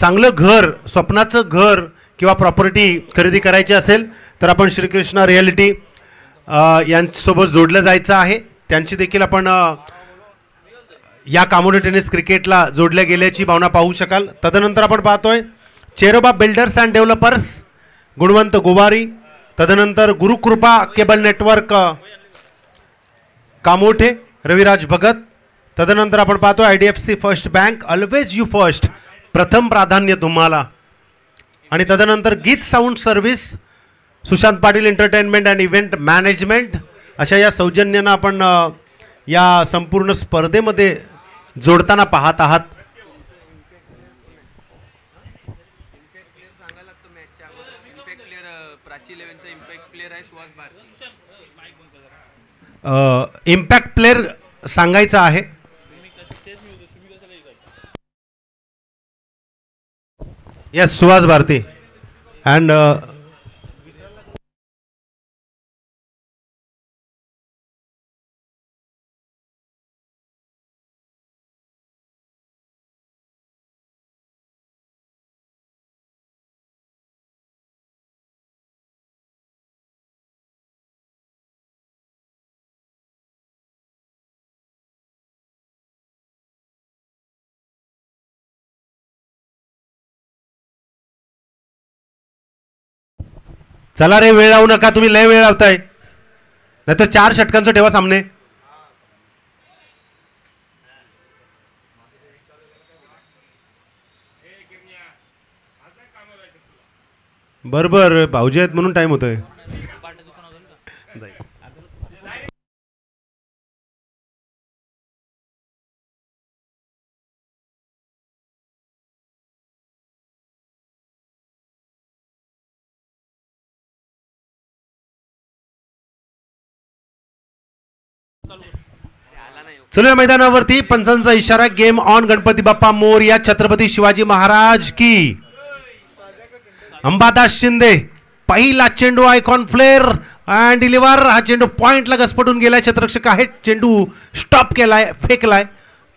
चांगलं घर, स्वप्नाचं घर किंवा प्रॉपर्टी खरेदी करायची असेल तर आपण श्रीकृष्णा रिअलिटी यांच्यासोबत जोडलं जायचं आहे. त्यांची देखील आपण या कमोडिटी टेनिस क्रिकेटला जोडल्या गेल्याची भावना पाहू शकाल. तदनंतर आपण पाहतोय चेरोबा बिल्डर्स अँड डेव्हलपर्स, गुणवंत गोवारी. तदनंतर गुरुकृपा केबल नेटवर्क कामोठे, रविराज भगत. तदनंतर आपण पाहतो IDFC first bank, always you first, प्रथम प्राधान्य तुम्हाला. आणि तदनंतर गीत sound service, Sushant Patil entertainment and event management. अशा या सौजन्यानं आपण या संपूर्ण स्पर्धेमध्ये जोडताना पाहत आहात. इम्पॅक्ट प्लेयर सांगायचा आहे. यस, सुहास भारती अँड चला रे, वेळ लावू नका, तुम्ही लय वेळ लावताय. नाहीतर 4 षटकांचं ठेवा सामने. बरोबर, भाऊजी आहेत म्हणून टाइम होतोय. चलो या मैदानावरती पंचांचा इशारा, गेम ऑन. गणपती बाप्पा मोरया, छत्रपती शिवाजी महाराज की. अंबादास शिंदे, पहिला चेंडू, आयकॉन फ्लेअर अँड डिलिव्हर. हा चेंडू पॉइंटला घसपटून गेलाय, क्षेत्ररक्षक आहे, चेंडू स्टॉप केलाय, फेकलाय.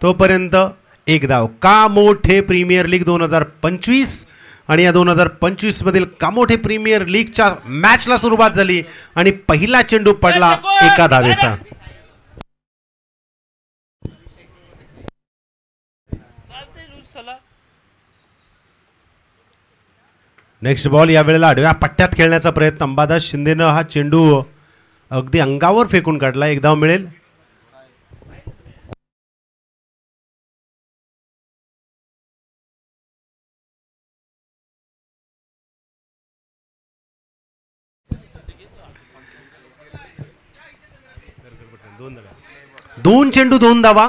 तोपर्यंत एक धाव. कामोठे प्रीमियर लीग 2025 आणि या 2025 मधील कामोठे प्रीमियर लीगच्या मॅचला सुरुवात झाली आणि पहिला चेंडू पडला एका धावेचा. Next ball. यावेळेला आडव्या पट्ट्यात खेळण्याचा प्रयत्न. अंबादास शिंदेनं हा चेंडू अगदी अंगावर फेकून काढला. एक धाव मिळेल. दोन चेंडू 2 धावा.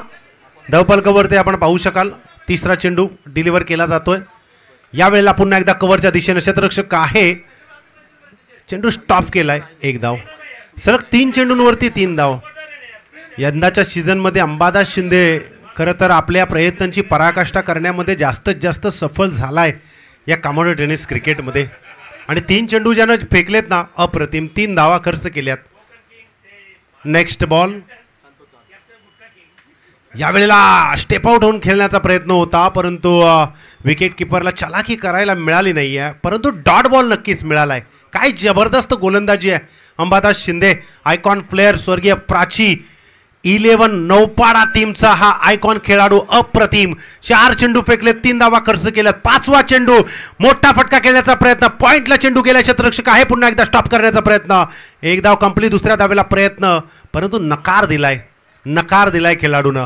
धावफलकावरती आपण पाहू शकाल. तिसरा चेंडू डिलिव्हर केला जातोय. यावेळेला पुन्हा एकदा कव्हरच्या दिशेने क्षेत्ररक्षक आहे, चेंडू स्टॉप केलाय, एक धाव. सलग 3 चेंडूंवरती 3 धाव. यंदाच्या सीझनमध्ये अंबादास शिंदे खरं तर आपल्या प्रयत्नांची पराकाष्ठा करण्यामध्ये जास्तीत जास्त सफल झालाय या कमोडिटी टेनिस क्रिकेटमध्ये. आणि 3 चेंडू ज्यानं फेकलेत ना, अप्रतिम. 3 धावा खर्च केल्यात. Next ball. यावेळेला स्टेप आउट होऊन खेळण्याचा प्रयत्न होता, परंतु विकेट किपरला चलाकी करायला मिळाली नाही आहे. परंतु डॉट बॉल नक्कीच मिळालाय. काय जबरदस्त गोलंदाजी आहे अंबादास शिंदे. आयकॉन प्लेअर स्वर्गीय प्राची 11 नौपाडा टीमचा हा आयकॉन खेळाडू अप्रतिम. 4 चेंडू फेकले, 3 धावा खर्च केल्यात. 5वा चेंडू, मोठा फटका खेळण्याचा प्रयत्न, पॉइंटला चेंडू गेला. क्षेत्ररक्षक आहे, पुन्हा एकदा स्टॉप करण्याचा प्रयत्न. एक धाव कंप्लीट. दुसऱ्या धावेला प्रयत्न, परंतु नकार दिलाय खेळाडूनं.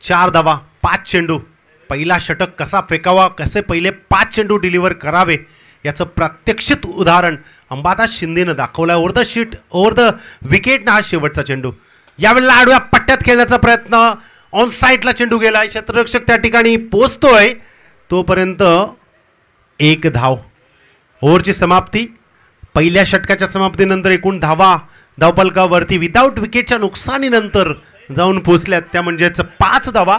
4 धावा, 5 चेंडू. पहिला षटक कसा फेकावा, कसे पहिले 5 चेंडू डिलिव्हर करावे याचं प्रात्यक्षिक उदाहरण अंबादास शिंदेनं दाखवलाय. Over the sheet, over the wicket ना हा शेवटचा चेंडू. यावेळेला आडव्या पट्ट्यात खेळण्याचा प्रयत्न, ऑन साईडला चेंडू गेलाय. क्षेत्ररक्षक त्या ठिकाणी पोहोचतोय. तोपर्यंत एक धाव. ओव्हरची समाप्ती. पहिल्या षटकाच्या समाप्तीनंतर एकूण धावा धावफलकावरती विदाऊट विकेटच्या नुकसानीनंतर जाऊन पोहोचल्यात, त्या म्हणजेच 5 धावा.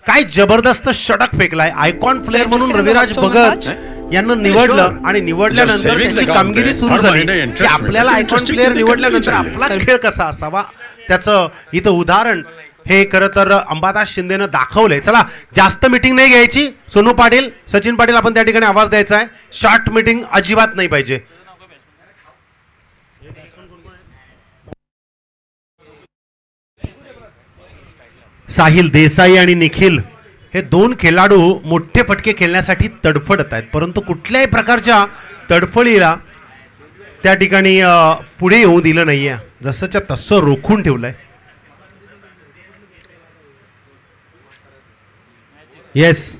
काय जबरदस्त षटक फेकलाय. आयकॉन प्लेअर म्हणून रविराज भगत यांना निवडलं आणि निवडल्यानंतर त्याची कामगिरी सुरू झाली की आपल्याला आयकॉन प्लेअर निवडल्यानंतर आपला खेळ कसा असावा त्याचं इथं उदाहरण हे खरं तर अंबादास शिंदेनं दाखवलंय. चला जास्त मीटिंग नाही घ्यायची. सोनू पाटील, सचिन पाटील आपण त्या ठिकाणी आवाज द्यायचा आहे. शॉर्ट मीटिंग अजिबात नाही पाहिजे. साहिल देसाई आणि निखिल हे दोन खेळाडू मोठे फटके खेळण्यासाठी तडफडत आहेत, परंतु कुठल्याही प्रकारच्या तडफडीला त्या ठिकाणी पुढे येऊ दिलं नाहीये. जसंच्या तसं रोखून ठेवलंय. येस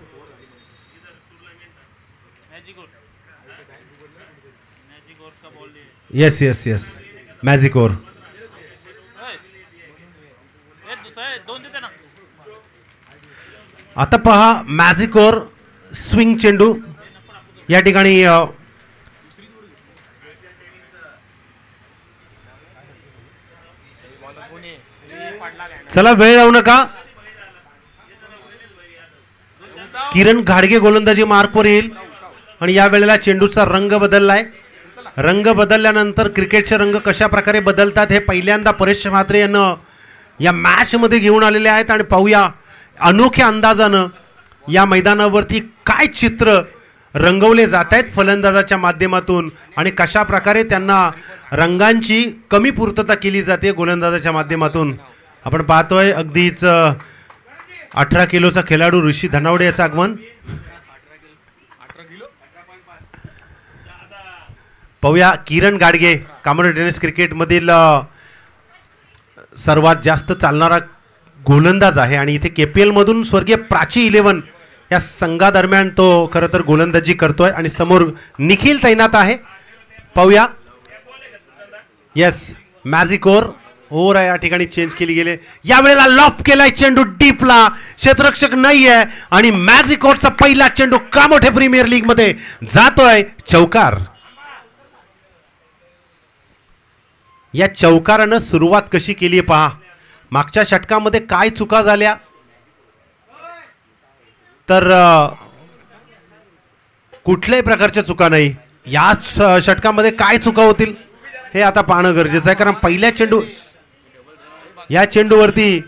येस येस येस मॅजिकोर. आता पहा मॅजिकोर स्विंग चेंडू या ठिकाणी चला वेळ लावू नका. किरण घाडगे गोलंदाजी मार्कवर येईल आणि या वेळेला चेंडूचा रंग बदललाय. रंग बदलल्यानंतर क्रिकेटचे रंग कशा प्रकारे बदलतात हे पहिल्यांदा परेश म्हात्रे यांना या मॅच मध्ये घेऊन आलेले आहेत. आणि पाहूया अनोख्या अंदाजानं या मैदानावरती काय चित्र रंगवले जात आहेत फलंदाजाच्या माध्यमातून आणि कशा प्रकारे त्यांना रंगांची कमी पूर्तता केली जाते गोलंदाजाच्या माध्यमातून. आपण पाहतोय अगदीच 18 किलोचा खेळाडू ऋषी धनावडे याचं आगमन. पाहूया किरण गाडगे कॉमन टेनिस क्रिकेटमधील सर्वात जास्त चालणारा गोलंदाज आहे आणि इथे KPL मधून स्वर्गीय प्राची 11 या संघादरम्यान तो खरं तर गोलंदाजी करतोय. आणि समोर निखिल तैनात आहे. पाहूया. येस मॅजिकोर ओव्हर आहे या ठिकाणी चेंज केली गेले. यावेळेला लॉफ केलाय चेंडू डीपला. क्षेत्ररक्षक नाहीये आणि मॅजिकोरचा पहिला चेंडू का मोठे प्रीमियर लीग मध्ये जातोय. चौकार. या चौकारानं सुरुवात कशी केली पहा. मागच्या षटकामध्ये काय चुका झाल्या तर कुठल्याही प्रकारच्या चुका नाही. या षटकामध्ये काय चुका होतील हे आता पाहणं गरजेचं आहे. कारण पहिल्या चेंडू या चेंडूवरती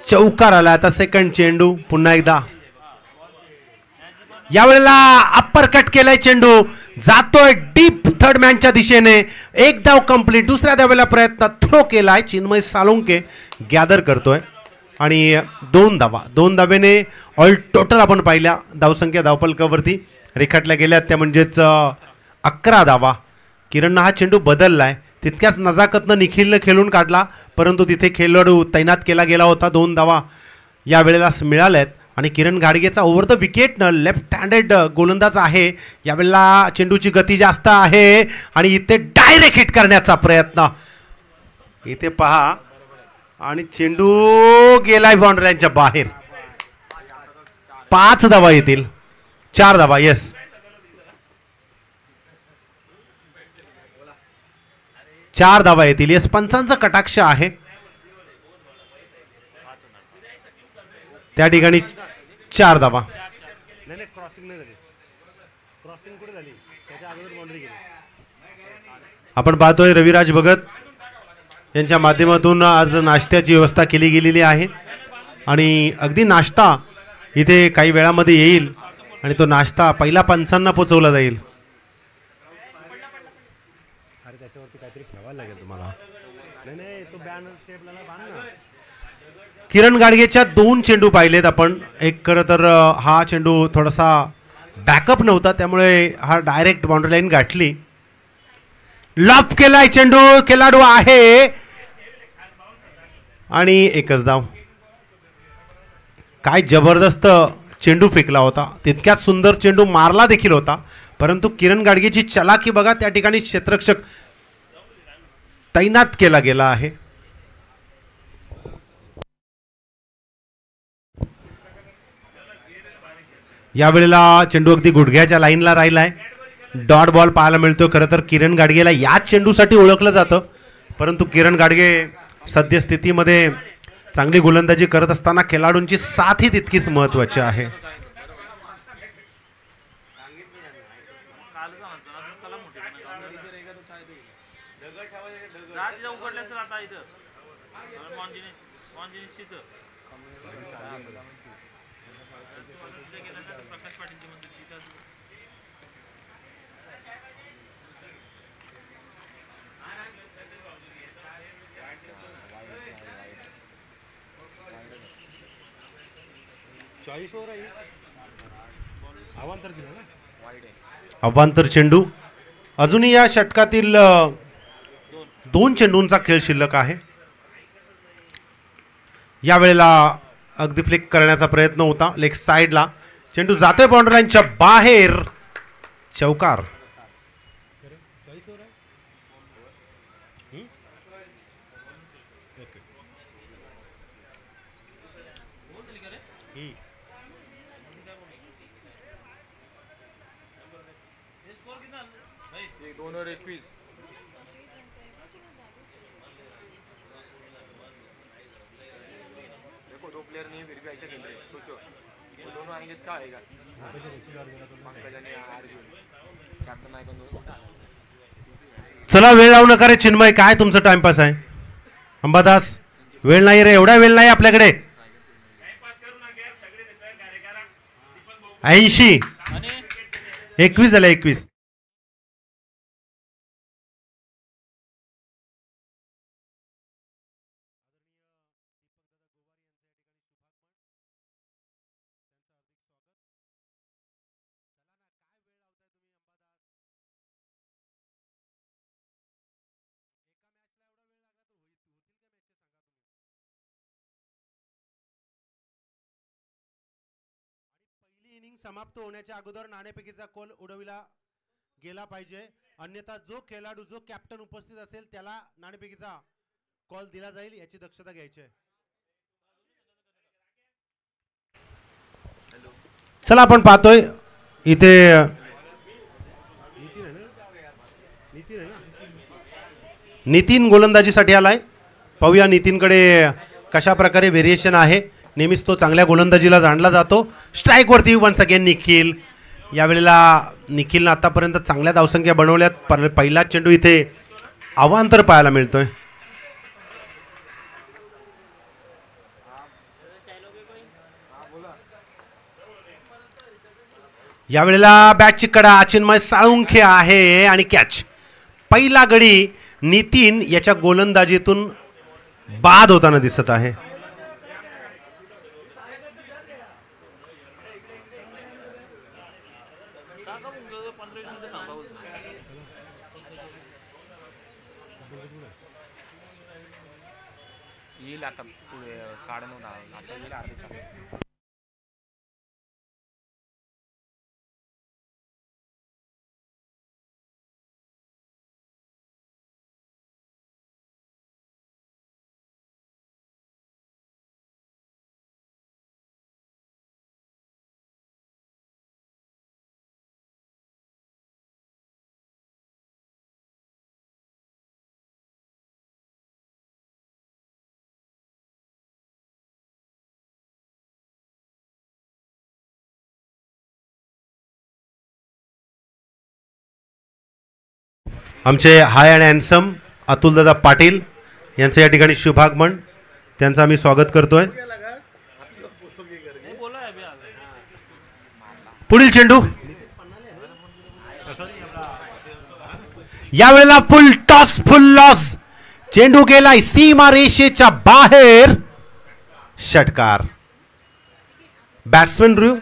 चौकार आला. आता सेकंड चेंडू पुन्हा एकदा यावेळेला अप्पर कट केलाय चेंडू जातोय डीप थर्ड मॅनच्या दिशेने. एक धाव कंप्लीट. दुसऱ्या धावेला प्रयत्न थ्रो केलाय. चिन्मय साळुंके गॅदर करतोय आणि 2 धावा. 2 धावेने ऑल टोटल आपण पाहिल्या धावसंख्या धावफलकावरती रेखाटल्या गेल्यात त्या म्हणजेच 11 धावा. किरणनं हा चेंडू बदललाय. तितक्याच नजाकतनं निखिलनं खेळून काढला परंतु तिथे खेळाडू तैनात केला गेला होता. 2 धावा या वेळेला मिळाल्यात आणि किरण घाडगेचा ओव्हर द विकेटनं लेफ्ट हँडेड गोलंदाज आहे. यावेळेला चेंडूची गती जास्त आहे आणि इथे डायरेक्ट हिट करण्याचा प्रयत्न. इथे पहा आणि चेंडू गेलाय बाउंड्रीच्या बाहेर. 5 धावा येतील. 4 धावा. येस 4 धावा येतील. येस पंचांचा कटाक्ष आहे त्या ठिकाणी. 4 धावा. आपण पाहतोय रविराज भगत यांच्या माध्यमातून आज नाश्त्याची व्यवस्था केली गेलेली आहे आणि अगदी नाश्ता इथे काही वेळामध्ये येईल आणि तो नाश्ता पहिला पंचांना पोचवला जाईल. किरण गाडगेच्या 2 चेंडू पाहिलेत आपण. एक खरं तर हा चेंडू थोडासा बॅकअप नव्हता त्यामुळे हा डायरेक्ट बाउंड्री लाईन गाठली. लॉप केलाय चेंडू. खेळाडू आहे आणि एकच धाव. काय जबरदस्त चेंडू फेकला होता. तितक्यात सुंदर चेंडू मारला देखील होता परंतु किरण गाडगेची चलाकी बघा. त्या ठिकाणी क्षेत्ररक्षक तैनात केला गेला आहे. यावेळेला चेंडू अगदी गुडघ्याच्या लाईनला राहिलाय. डॉट बॉल पाहायला मिळतो. खरं तर किरण गाडगेला याच चेंडूसाठी ओळखलं जातं परंतु किरण गाडगे सद्यस्थितीमध्ये चांगली गोलंदाजी करत असताना खेळाडूंची साथ ही तितकीच महत्त्वाची आहे. उघडल्यास आता इथं अवांतर चेंडू. अजूनही या षटकातील 2 चेंडूंचा खेळ शिल्लक आहे. यावेळेला अगदी फ्लिक करण्याचा प्रयत्न होता लेग साइडला. चेंडू जातोय बाउंड्री लाईनच्या बाहेर. चौकार. चला वेळ लावू नका रे चिन्मय. काय तुमचं टाइमपास आहे अंबादास? वेळ नाही रे, एवढा वेळ नाही आपल्याकडे. 80 21 झाले. 21. इनिंग समाप्त होण्याच्या अगोदर नाणेफेकीचा कॉल उडविला गेला पाहिजे, अन्यथा जो खेळाडू जो कॅप्टन उपस्थित असेल त्याला नाणेफेकीचा कॉल दिला जाईल याची दक्षता घ्यायची आहे. चला आपण पाहतोय इथे नितीन गोलंदाजीसाठी आलाय. पाहूया नितीनकडे कशा प्रकारे व्हेरिएशन आहे. नेहमीच तो चांगल्या गोलंदाजीला जाणला जातो. स्ट्राईक वरती वन्स अगेन निखिल. यावेळेला निखिलनं आतापर्यंत चांगल्या धावसंख्या बनवल्यात. पहिला चेंडू इथे अवांतर पाहायला मिळतोय. यावेळेला बॅटची कडा चिन्मय साळुंखे आहे आणि कॅच. पहिला गडी नितीन याच्या गोलंदाजीतून बाद होताना दिसत आहे. येईल आता 9:30 आता येईल अर्धे तास. आमचे हाय अँड हॅन्डसम अतुलदादा पाटील यांचं या ठिकाणी शुभागमन, त्यांचं आम्ही स्वागत करतोय. पुढील चेंडू यावेळेला फुल टॉस फुल लॉस. चेंडू गेलाय सीमा रेषेच्या बाहेर. षटकार. Batsman review.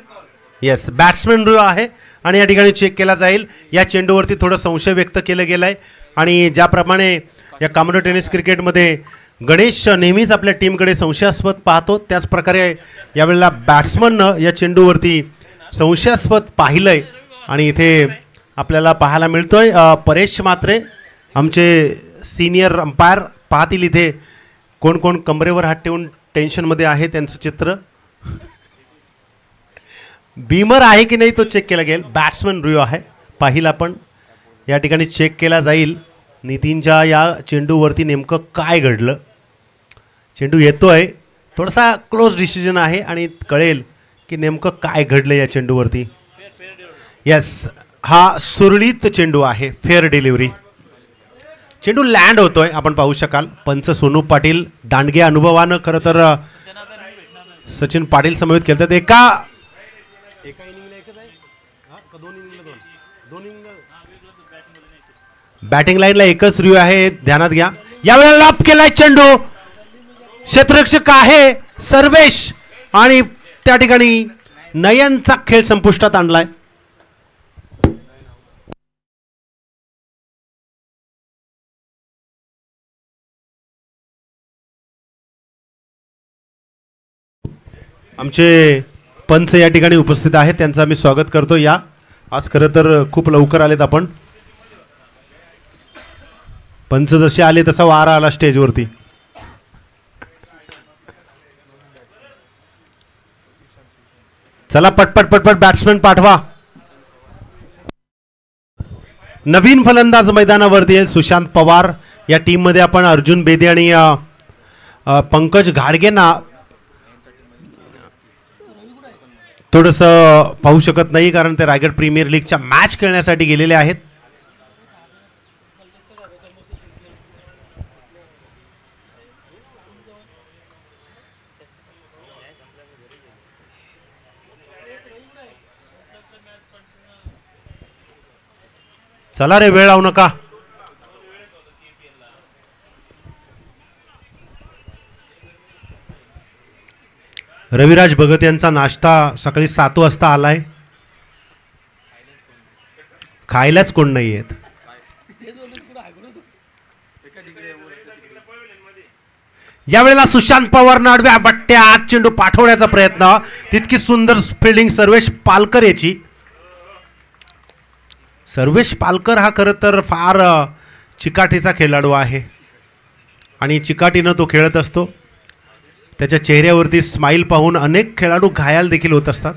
Yes batsman review आहे आणि या ठिकाणी चेक केला जाईल. या चेंडूवरती थोडं संशय व्यक्त केलं गेलं आहे आणि ज्याप्रमाणे या कॉमन टेनिस क्रिकेटमध्ये गणेश नेहमीच आपल्या टीमकडे संशयास्पद पाहतो, त्याच प्रकारे यावेळेला बॅट्समननं या चेंडूवरती संशयास्पद पाहिलंय आणि इथे आपल्याला पाहायला मिळतोय परेश म्हात्रे आमचे सिनियर अंपायर पाहतील इथे कोण कोण कमरेवर हात ठेवून टेन्शनमध्ये आहे त्यांचं चित्र. बीमर आहे की नाही तो चेक केला गेल. बॅट्समन रिव्ह्यू आहे पाहिला पण या ठिकाणी चेक केला जाईल नितीनच्या या चेंडूवरती नेमकं काय घडलं. चेंडू येतोय, थोडासा क्लोज डिसिजन आहे आणि कळेल की नेमकं काय घडलं या चेंडूवरती. येस हा सुरळीत चेंडू आहे, फेअर डिलिव्हरी. चेंडू लँड होतोय आपण पाहू शकाल. पंच सोनू पाटील दांडगे अनुभवानं खरं तर सचिन पाटील समवेत खेळतात. एका इनिंगला एकच आहे का दोन इनिंगला दोन इनिंगला बॅटिंग लाईनला एकच रिव्ह्यू आहे, ध्यानात घ्या. यावेळेला लाभ केलाय चेंडू. क्षेत्ररक्षक आहे सर्वेश आणि त्या ठिकाणी नयनचा खेळ संपुष्टात आणलाय. आमचे पंच या ठिकाणी उपस्थित आहेत, त्यांचं आम्ही स्वागत करतो. या आज खरं तर खूप लवकर आलेत आपण. पंच जसे आले तसा वारा आला स्टेजवरती. चला पटपट पटपट बॅट्समॅन पाठवा. नवीन फलंदाज मैदानावरती आहे सुशांत पवार. या टीम मध्ये आपण अर्जुन बेदे आणि पंकज घाडगेंना थोडंसं पाहू शकत नाही, कारण ते रायगड प्रीमियर लीगच्या मॅच खेळण्यासाठी गेलेले आहेत. चला रे, वेळ लावू नका. रविराज भगत यांचा नाश्ता सकाळी 7 वाजता आलाय. खायलाच कोण नाही आहेत. यावेळेला सुशांत पवार आडव्या बट्ट्या आत चेंडू पाठवण्याचा प्रयत्न. तितकी सुंदर फिल्डिंग सर्वेश पालकर याची. सर्वेश पालकर हा खरं तर फार चिकाटीचा खेळाडू आहे आणि चिकाटीनं तो खेळत असतो. त्याच्या चेहऱ्यावरती स्माईल पाहून अनेक खेळाडू घायल देखील होत असतात.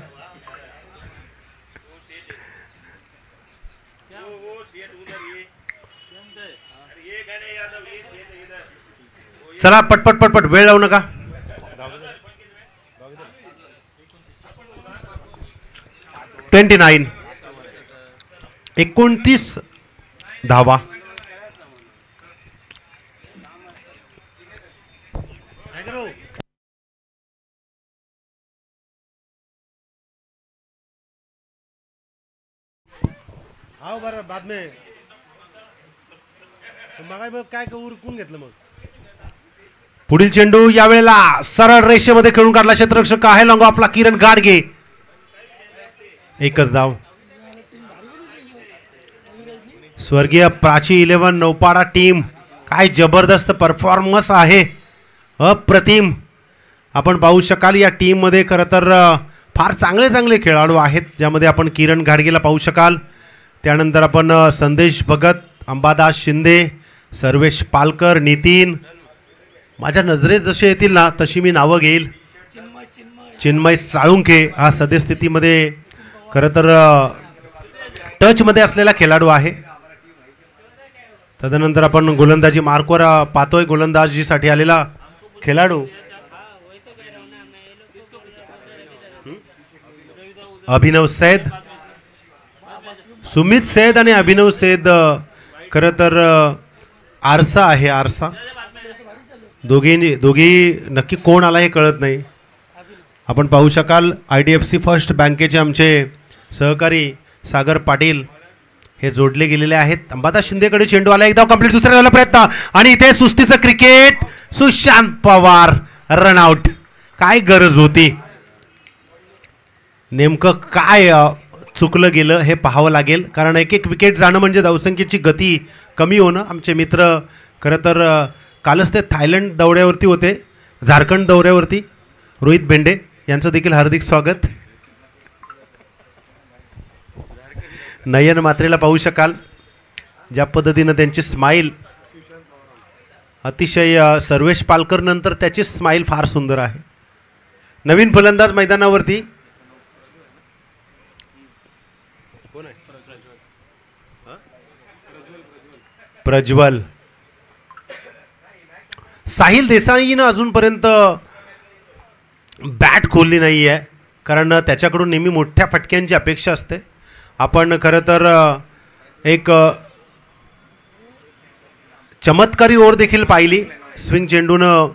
चला पटपट पटपट, वेळ लावू नका. 29 धावा. आओ बरं बाद में मग काय उरकून घेतलं. मग पुढील चेंडू यावेळेला सरळ रेषेमध्ये खेळून काढला क्षेत्ररक्षक आहे लॉंग ऑफला किरण गाडगे. एकच धाव. स्वर्गीय प्राची 11 नौपाडा टीम, काय जबरदस्त परफॉर्मन्स आहे, अप्रतिम. आपण पाहू शकाल या टीम मध्ये खरं तर फार चांगले चांगले खेळाडू आहेत, ज्यामध्ये आपण किरण घाडगेला पाहू शकाल. त्यानंतर आपण संदेश भगत, अंबादास शिंदे, सर्वेश पालकर, नितीन. माझ्या नजरेत जसे येतील ना तशी मी नावं घेईल. चिन्मय साळुंखे हा सद्यस्थितीमध्ये खरं तर टचमध्ये असलेला खेळाडू आहे. तदनंतर आपण गोलंदाजी मार्कवर पाहतोय, गोलंदाजीसाठी आलेला खेळाडू अभिनव सैद. सुमित सैद आणि अभिनव सैद खरं तर आरसा आहे, आरसा. दोघी नक्की कोण आला हे कळत नाही. आपण पाहू शकाल IDFC फर्स्ट बँकेचे आमचे सहकारी सागर पाटील हे जोडले गेलेले आहेत. अंबादास शिंदेकडे चेंडू आला, एकदा कंप्लीट, दुसऱ्या झाला प्रयत्न आणि इथे सुस्तीचं क्रिकेट. सुशांत पवार रनआउट. काय गरज होती, नेमकं काय चुकलं गेलं हे पाहावं लागेल, कारण एक एक विकेट जाणं म्हणजे धावसंख्येची गती कमी होणं. आमचे मित्र खरं तर कालच ते थायलंड दौऱ्यावरती होते, झारखंड दौऱ्यावरती. रोहित भेंडे यांचं देखील हार्दिक स्वागत. नयन मात्रेला पाहू शकाल ज्या पद्धतीनं त्यांची स्माईल अतिशय. सर्वेश पालकर नंतर त्याची स्माईल फार सुंदर आहे. नवीन फलंदाज मैदानावरती प्रज्वल. साहिल देसाईनं अजूनपर्यंत बॅट खोलली नाही आहे, कारण त्याच्याकडून नेहमी मोठ्या फटक्यांची अपेक्षा असते. आपण खरं तर एक चमत्कारी ओव्हर देखील पाहिली, स्विंग चेंडूनं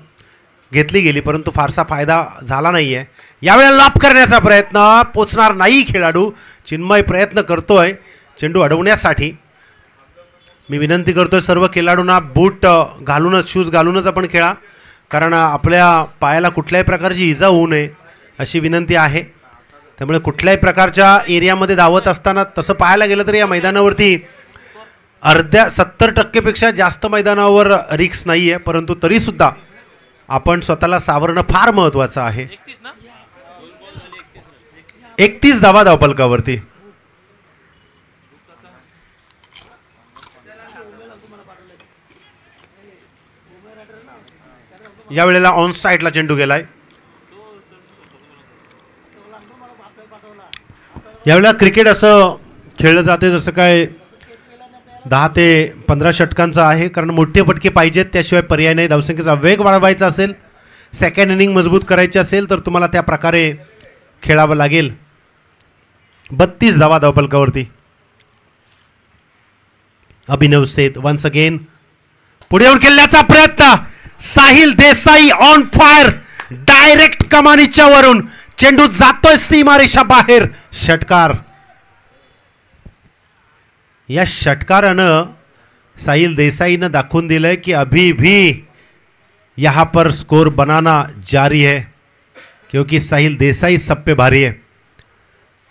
घेतली गेली, परंतु फारसा फायदा झाला नाही आहे. यावेळेला लॉप करण्याचा प्रयत्न, पोचणार नाही खेळाडू. चिन्मय प्रयत्न करतोय चेंडू अडवण्यासाठी. मी विनंती करतोय सर्व खेळाडूंना बूट घालूनच, शूज घालूनच आपण खेळा, कारण आपल्या पायाला कुठल्याही प्रकारची इजा होऊ नये. अशी विनंती आहे. त्यामुळे कुठल्याही प्रकारच्या एरियामध्ये धावत असताना तसं पाहायला गेलं तर या मैदानावरती 70% जास्त मैदानावर रिक्स नाही आहे, परंतु तरीसुद्धा आपण स्वतःला सावरणं फार महत्त्वाचं आहे. 31 धावा धावपलकावरती. या वेळेला ऑन साईडला चेंडू गेलाय. यावेळेला क्रिकेट असं खेळलं जाते जसं काय 10 ते 15 षटकांचं आहे, कारण मोठे फटके पाहिजेत, त्याशिवाय पर्याय नाही. धावसंख्येचा वेग वाढवायचा असेल, सेकंड इनिंग मजबूत करायची असेल तर तुम्हाला त्या प्रकारे खेळावं लागेल. 32 धावा धावपलकावरती. अभिनव सेठ वन्स अगेन पुढे येऊन खेळण्याचा प्रयत्न. Sahil Desai on fire. Direct कमानीच्या वरून चेंडू जातोय सीमारेषा बाहेर. षटकार. या षटकारानं साहिल देसाईनं दाखवून दिलंय की अभी भी यहाँ पर स्कोर बनाना जारी है, क्योंकि साहिल देसाई सब पे भारी है.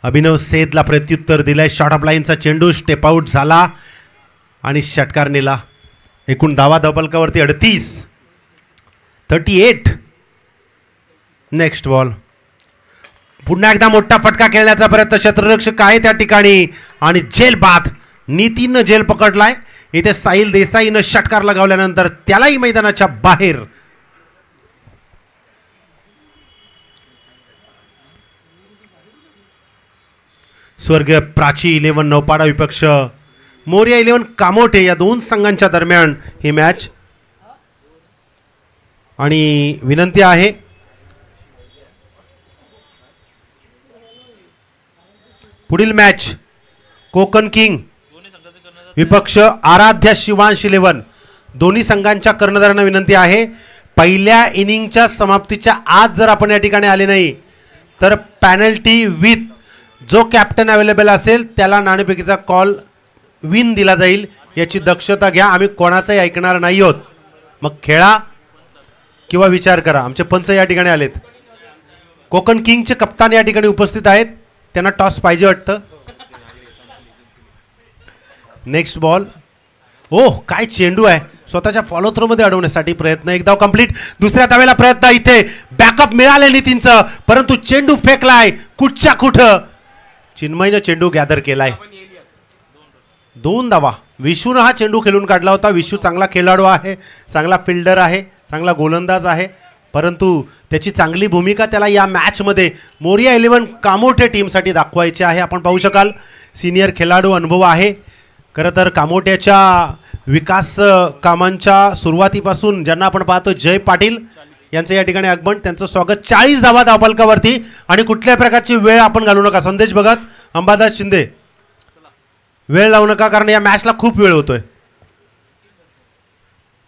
अभिनव सेठला प्रत्युत्तर दिलंय. शॉर्ट ऑफ लाईनचा चेंडू स्टेप आउट झाला आणि षटकार नेला. एकूण धावा धावपलकावरती 38. Next ball. पुन्हा एकदा मोठा फटका खेळण्याचा प्रयत्न. क्षेत्ररक्षक आहे त्या ठिकाणी आणि झेल बाद. नीतीनं झेल पकडलाय. इथे साहिल देसाईनं षटकार लगावल्यानंतर त्यालाही मैदानाच्या बाहेर. स्वर्गीय प्राची 11 नौपाडा विपक्ष मोरिया 11 कामोठे या दोन संघांच्या दरम्यान ही मॅच. आणि विनंती आहे पुढील मॅच कोकण किंग विपक्ष आराध्या शिवांश 11. दोन्ही संघांच्या कर्णधारांना विनंती आहे पहिल्या इनिंगच्या समाप्तीच्या आज जर आपण या ठिकाणी आले नाही तर पॅनल्टी विथ जो कॅप्टन अवेलेबल असेल त्याला नाणेफेकीचा कॉल विन दिला जाईल. याची दक्षता घ्या. आम्ही कोणाचंही ऐकणार नाही आहोत. मग खेळा किंवा विचार करा. आमचे पंच या ठिकाणी आलेत. कोकण किंगचे कप्तान या ठिकाणी उपस्थित आहेत. त्यांना टॉस पाहिजे वाटतं. Next ball. ओह काय चेंडू आहे. स्वतःच्या फॉलो थ्रो मध्ये अडवण्यासाठी प्रयत्न. एक धाव कंप्लीट. दुसऱ्या धावेला प्रयत्न. इथे बॅकअप मिळाले नितीनचं, परंतु चेंडू फेकलाय कुठच्या कुठं. चिन्मयनं चेंडू गॅदर केलाय. 2 धावा. विशूनं हा चेंडू खेळून काढला होता. विशू चांगला खेळाडू आहे, चांगला फिल्डर आहे, चांगला गोलंदाज आहे, परंतु त्याची चांगली भूमिका त्याला या मॅचमध्ये मोरिया 11 कामोठे टीमसाठी दाखवायची आहे. आपण पाहू शकाल सिनियर खेळाडू अनुभव आहे. खरं तर कामोठ्याच्या विकास कामांच्या सुरुवातीपासून ज्यांना आपण पाहतो जय पाटील यांचं या ठिकाणी आगमन. त्यांचं स्वागत. 40 धावा धावपलकावरती आणि कुठल्याही प्रकारची वेळ आपण घालू नका. संदेश भगत, अंबादास शिंदे वेळ लावू नका, कारण या मॅचला खूप वेळ होतोय.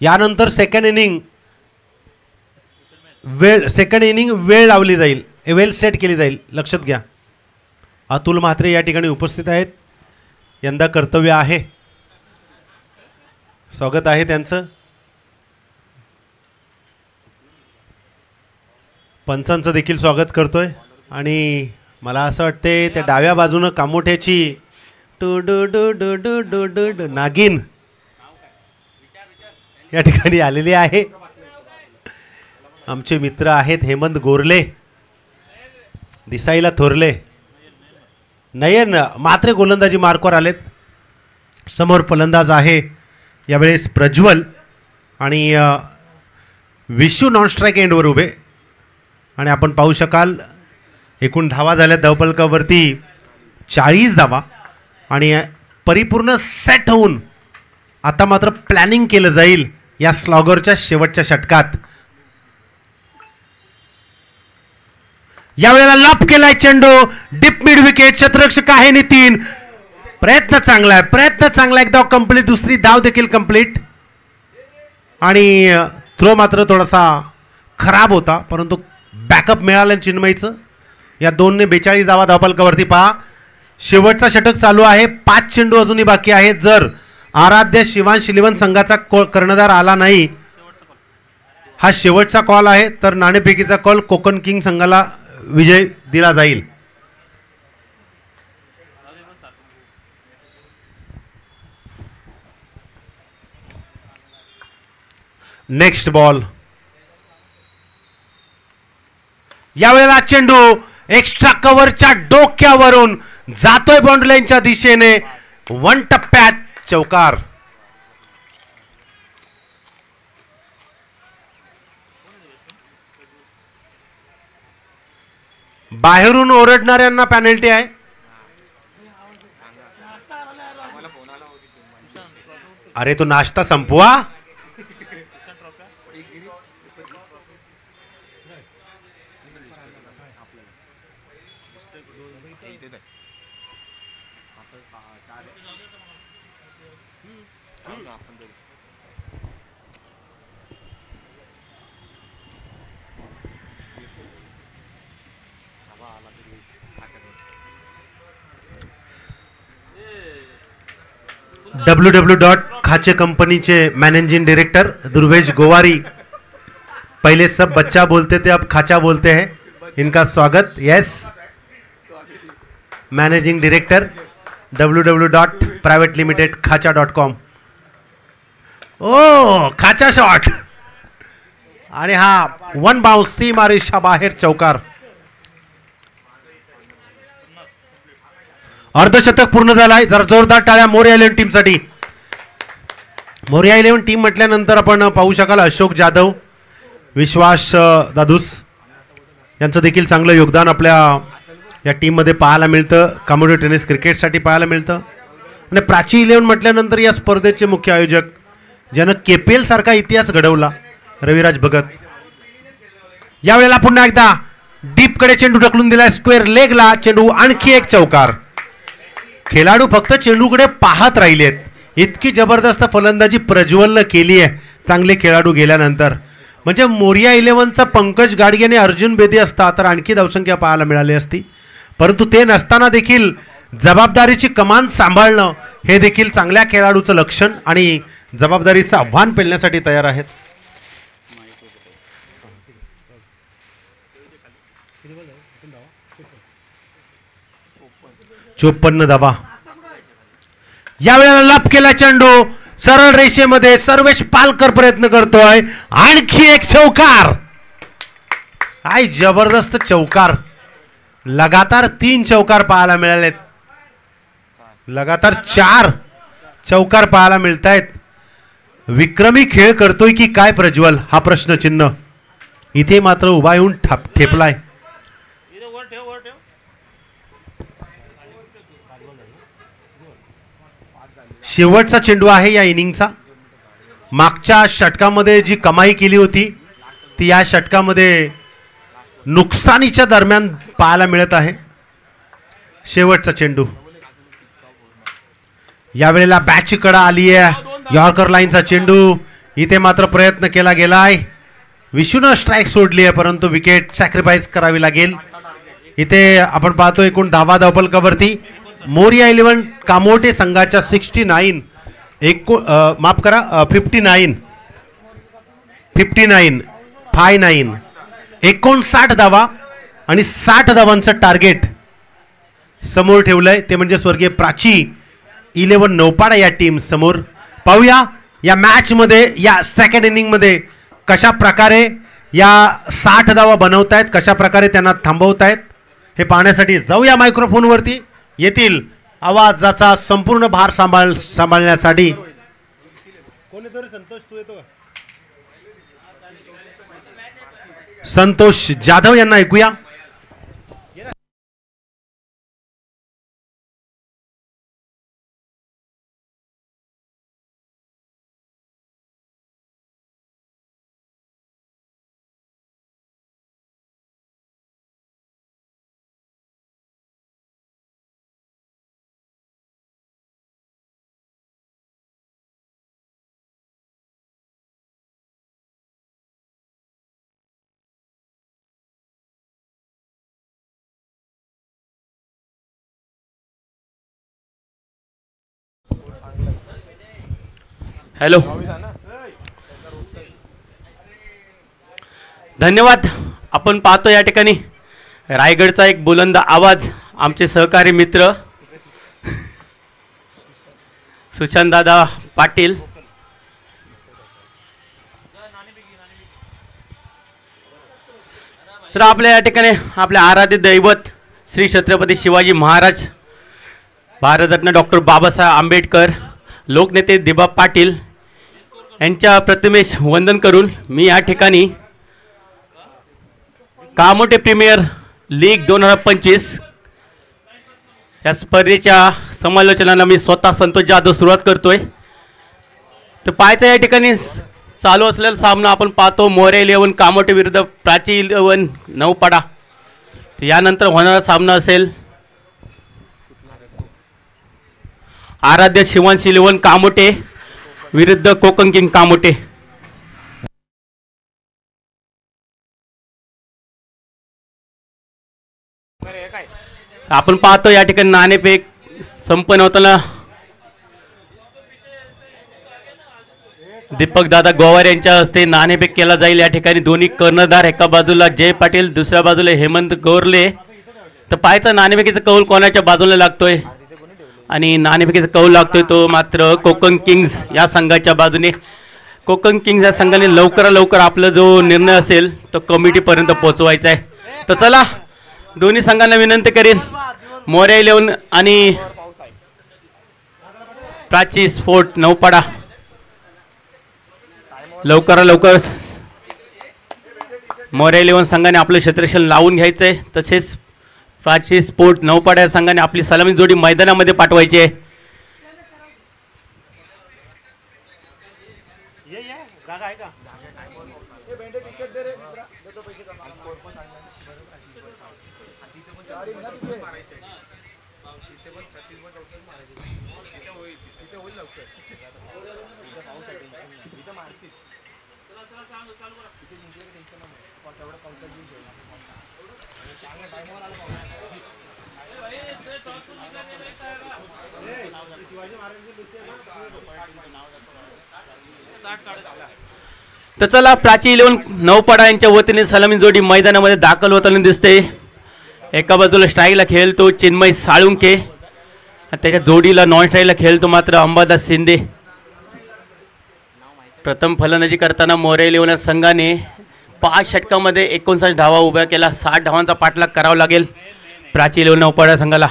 यानंतर सेकंड इनिंग वेळ लावली जाईल, वेल सेट केली जाईल. लक्षात घ्या. अतुल म्हात्रे या ठिकाणी उपस्थित आहेत. यंदा कर्तव्य आहे. स्वागत आहे त्यांचं. पंचांचं देखील स्वागत करतोय. आणि मला असं वाटते त्या डाव्या बाजूनं कामोठ्याची टू डू डू डू डू डू डू डू नागिन या ठिकाणी आलेली आहे. आमचे मित्र आहेत हेमंत गोरले, दिसाईला थोरले, नयन मात्रे गोलंदाजी मार्कवर आलेत. समोर फलंदाज आहे यावेळेस प्रज्वल आणि विशू नॉन स्ट्राईक एंडवर उभे. आणि आपण पाहू शकाल एकूण धावा झाल्या धावपलकावरती 40 धावा. आणि परिपूर्ण सेट होऊन आता मात्र प्लॅनिंग केलं जाईल या स्लॉगरच्या शेवटच्या षटकात. यावेळेला लाप केलाय चेंडू डीप मिड विकेट. क्षेत्ररक्षक आहे नितीन. प्रयत्न चांगला आहे, प्रयत्न चांगला. एक धाव कंप्लीट, दुसरी धाव देखील कंप्लीट. आणि थ्रो मात्र थोडासा खराब होता, परंतु बॅकअप मिळालं चिन्मयचं. या 2ने 42 धावा धावपलकावरती. पहा शेवटचा षटक चालू आहे. 5 चेंडू अजूनही बाकी आहेत. जर आराध्य शिवांश 11 संघाचा कर्णधार आला नाही, हा शेवटचा कॉल आहे, तर नाणेफेकीचा कॉल कोकण किंग संघाला विजय दिला जाईल. Next ball. यावेळेला चेंडू एक्स्ट्रा कव्हरच्या डोक्यावरून जातोय बाउंड्री लाईनच्या दिशेने. 1 टप्प्यात चौकार. बाहेरून ओरडणाऱ्यांना पॅनल्टी आहे. अरे तो नाश्ता संपवा. www. खाचे कंपनीचे मैनेजिंग डायरेक्टर दुर्वेश गोवारी. पहले सब बच्चा बोलते थे, अब खाचा बोलते हैं. इनका स्वागत. Yes, managing director www.privatelimited.khacha.com. ओ खाचा शॉट आणि हा 1 बाउंस सीमारेषा बाहेर चौकार. अर्धशतक पूर्ण झालाय. जरा जोरदार टाळ्या मोरया 11 टीमसाठी. मोरया 11 टीम म्हटल्यानंतर आपण पाहू शकाल अशोक जाधव, विश्वास दादूस यांचं देखील चांगलं योगदान आपल्या या टीममध्ये पाहायला मिळतं. कम्युनिटी टेनिस क्रिकेटसाठी पाहायला मिळतं. आणि प्राची 11 म्हटल्यानंतर या स्पर्धेचे मुख्य आयोजक ज्यानं KPL सारखा इतिहास घडवला, रविराज भगत. यावेळेला पुन्हा एकदा डीपकडे चेंडू ढकलून दिलाय स्क्वेअर लेगला. चेंडू आणखी एक चौकार. खेळाडू फक्त चेंडूकडे पाहत राहिलेत. इतकी जबरदस्त फलंदाजी प्रज्वलनं केली आहे चांगले खेळाडू गेल्यानंतर. म्हणजे मोरिया 11चा पंकज गाडगे आणि अर्जुन बेदी असता तर आणखी धावसंख्या पाहायला मिळाली असती. परंतु ते नसताना देखील जबाबदारीची कमान सांभाळणं हे देखील चांगल्या खेळाडूचं लक्षण आणि जबाबदारीचं आव्हान पेलण्यासाठी तयार आहेत. 54 धावा. यावेळेला लाभ केला चेंडू सरळ रेषेमध्ये. सर्वेश पालकर प्रयत्न करतोय. आणखी एक चौकार. काय जबरदस्त चौकार. लगातार 3 चौकार पाहायला मिळालेत. लगातार 4 चौकार पाहायला मिळत आहेत. विक्रमी खेळ करतोय की काय प्रज्वल, हा प्रश्नचिन्ह इथे मात्र उभा येऊन ठेपलाय. शेवटचा चेंडू आहे या इनिंगचा. मागच्या षटकामध्ये जी कमाई केली होती ती या षटकामध्ये नुकसानीच्या दरम्यान पाहायला मिळत आहे. शेवटचा चेंडू. यावेळेला बॅटची कडा आली आहे. यॉर्कर लाईनचा चेंडू. इथे मात्र प्रयत्न केला गेलाय. विशूनं स्ट्राईक सोडली आहे परंतु विकेट सॅक्रिफाईस करावी लागेल. इथे आपण पाहतो एकूण धावा धावफलकावरती मोरिया 11 कामोटे संघाच्या 69 माफ करा 59 59 धावा आणि 60 धावांचं टार्गेट समोर ठेवलंय. ते म्हणजे स्वर्गीय प्राची 11 नौपाडा या टीम समोर. पाहूया या मॅच मध्ये या सेकंड इनिंग मध्ये कशा प्रकारे या 60 धावा बनवतायत, कशा प्रकारे त्यांना थांबवतायत हे पाहण्यासाठी जाऊया मायक्रोफोन वरती. येथील आवाजाचा संपूर्ण भार सांभाळण्यासाठी संतोष जाधव यांना ऐकूया. हॅलो, धन्यवाद. आपण पाहतो या ठिकाणी रायगडचा एक बुलंद आवाज आमचे सहकारी मित्र सुशांतदादा पाटील. तर आपल्या या ठिकाणी आपले आराध्य दैवत श्री छत्रपती शिवाजी महाराज, भारतरत्न डॉक्टर बाबासाहेब आंबेडकर, लोकनेते दिबा पाटील यांच्या प्रतिमेस वंदन करून मी या ठिकाणी कामोटे प्रीमियर लीग 2025 या स्पर्धेच्या समालोचनाला मी स्वतः संतोष जाधव सुरुवात करतोय. तर पाहायचं या ठिकाणी चालू असलेला सामना आपण पाहतो. मोरे 11 कामोटे विरुद्ध प्राची 11 नौपाडा. यानंतर होणारा सामना असेल आराध्य शिवांशी 11 कामोटे विरुद्ध कोकण किंग कामोटे. आपण पाहतो या ठिकाणी नाणेफेक संपन्न होताना दीपक दादा गोवार यांच्या हस्ते नाणेफेक केला जाईल. या ठिकाणी दोन्ही कर्णधार एका बाजूला जय पाटील, दुसऱ्या बाजूला हेमंत गोरले. तर पाहायचं नाणेफेकीचा कौल कोणाच्या बाजूला लागतोय आणि नाणेफेकीचा कौल लागतोय तो मात्र कोकण किंग्स या संघाच्या बाजूने. कोकण किंग्स या संघाने लवकरात लवकर आपला जो निर्णय असेल तो कमिटीपर्यंत पोहोचवायचा आहे. तर चला दोन्ही संघांना विनंती करेन मोरे 11 आणि प्राची स्पोर्ट नौपाडा लवकरात लवकर मोरे 11 संघाने आपलं क्षेत्ररक्षण लावून घ्यायचं आहे. तसेच प्राची स्पोर्ट नौपाडा या संघाने आपली सलामी जोडी मैदानामध्ये पाठवायची आहे. तर चला प्राची 11 नौपाडा यांच्या वतीने सलामी जोडी मैदानामध्ये दाखल होताना दिसते. एका बाजूला स्ट्राईकला खेळतो चिन्मय साळुंके, त्याच्या जोडीला नॉन स्ट्राईकला खेळतो मात्र अंबादास शिंदे. प्रथम फलंदाजी करताना मोरे 11 संघाने 5 षटकामध्ये 59 धावा उभ्या केला. 60 धावांचा पाठलाग करावा लागेल प्राची 11 नौपाडा संघाला.